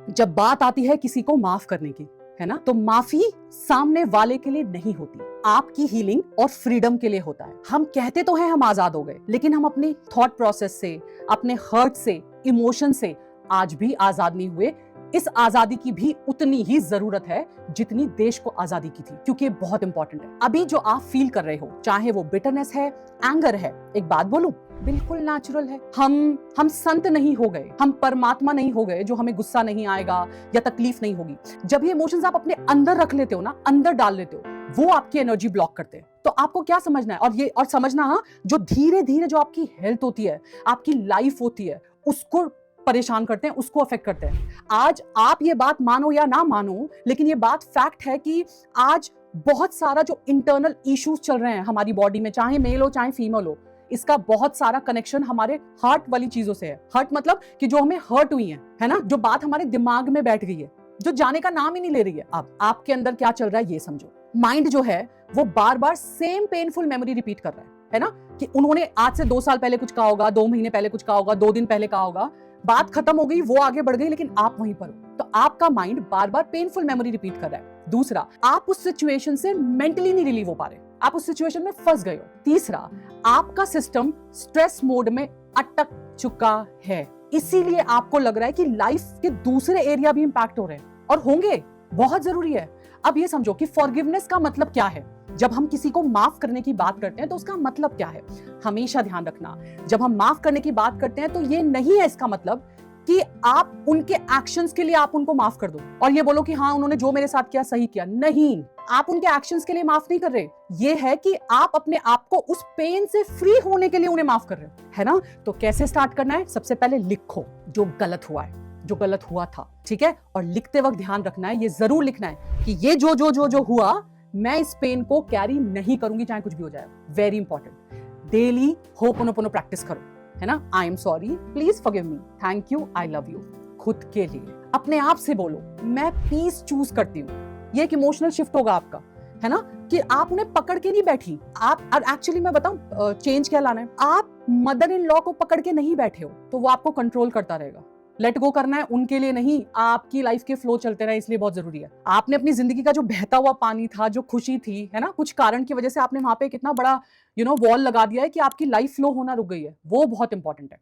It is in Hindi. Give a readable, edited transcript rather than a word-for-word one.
जब बात आती है किसी को माफ करने की, है ना, तो माफी सामने वाले के लिए नहीं होती, आपकी हीलिंग और फ्रीडम के लिए होता है। हम कहते तो हैं हम आजाद हो गए, लेकिन हम अपनी थॉट प्रोसेस से, अपने हर्ट से, इमोशन से आज भी आजाद नहीं हुए। इस आजादी की भी उतनी ही जरूरत है जितनी देश को आजादी की थी, क्योंकि ये बहुत इंपॉर्टेंट है। अभी जो आप फील कर रहे हो, चाहे वो बिटरनेस है, एंगर है, एक बात बोलूं, बिल्कुल नेचुरल है। हम संत नहीं हो गए, हम परमात्मा नहीं हो गए जो हमें गुस्सा नहीं आएगा या तकलीफ नहीं होगी। जब ये इमोशंस आप अपने अंदर रख लेते हो ना, अंदर डाल लेते हो, वो आपकी एनर्जी ब्लॉक करते हैं। तो आपको क्या समझना है, और समझना, हाँ, जो धीरे धीरे जो आपकी हेल्थ होती है, आपकी लाइफ होती है, उसको परेशान करते हैं, उसको अफेक्ट करते हैं। आज आप ये बात मानो या ना मानो, लेकिन ये बात फैक्ट है कि आज बहुत सारा जो इंटरनल इश्यूज चल रहे हैं हमारी बॉडी में, चाहे मेल हो चाहे फीमेल हो, इसका बहुत सारा कनेक्शन हमारे हार्ट वाली चीजों से है। हार्ट मतलब कि जो हमें हर्ट हुई है ना, जो बात हमारे दिमाग में बैठ गई है, जो जाने का नाम ही नहीं ले रही है। अब आपके अंदर क्या चल रहा है ये समझो। माइंड जो है वो बार बार सेम पेनफुल मेमोरी रिपीट कर रहा है ना, कि उन्होंने आज से 2 साल पहले कुछ कहा होगा, 2 महीने पहले कुछ कहा होगा, 2 दिन पहले कहा होगा, बात खत्म हो गई, वो आगे बढ़ गई, लेकिन आप वहीं पर हो। तो आपका माइंड बार बार पेनफुल मेमोरी रिपीट कर रहा है। दूसरा, आप उस सिचुएशन से मेंटली नहीं रिलीव हो पा रहे, आप उस सिचुएशन में फंस गए हो। तीसरा, आपका सिस्टम स्ट्रेस मोड में अटक चुका है, इसीलिए आपको लग रहा है कि लाइफ के दूसरे एरिया भी इंपैक्ट हो रहे हैं, और होंगे, बहुत जरूरी है। अब ये समझो कि फॉरगिवनेस का मतलब क्या है। जब हम किसी को माफ करने की बात करते हैं तो उसका मतलब क्या है, हमेशा ध्यान रखना। जब हम माफ करने की बात करते हैं तो ये नहीं है इसका मतलब कि आप उनके एक्शंस के लिए आप उनको माफ कर दो और ये बोलो कि हाँ उन्होंने जो मेरे साथ किया सही किया। नहीं, आप उनके एक्शंस के लिए माफ नहीं कर रहे, ये है कि आप अपने आप को उस पेन से फ्री होने के लिए उन्हें माफ कर रहे हो, है ना। तो कैसे स्टार्ट करना है, सबसे पहले लिखो जो गलत हुआ है, जो गलत हुआ था, ठीक है। और लिखते वक्त ध्यान रखना है, ये जरूर लिखना है कि ये जो हुआ, मैं इस पेन को कैरी नहीं करूंगी चाहे कुछ भी हो जाए। Very important. Daily ho'oponopono practice करो, है ना। I am sorry, please forgive me, thank you, I love you. खुद के लिए अपने आप से बोलो, मैं पीस चूज करती हूँ। ये एक इमोशनल शिफ्ट होगा आपका, है ना, कि आप उन्हें पकड़ के नहीं बैठी। आप, और एक्चुअली मैं बताऊं चेंज क्या लाना है, आप मदर इन लॉ को पकड़ के नहीं बैठे हो तो वो आपको कंट्रोल करता रहेगा। लेट गो करना है उनके लिए नहीं, आपकी लाइफ के फ्लो चलते रहे, इसलिए बहुत जरूरी है। आपने अपनी जिंदगी का जो बहता हुआ पानी था, जो खुशी थी, है ना, कुछ कारण की वजह से आपने वहां पे कितना बड़ा वॉल लगा दिया है कि आपकी लाइफ फ्लो होना रुक गई है, वो बहुत इंपॉर्टेंट है।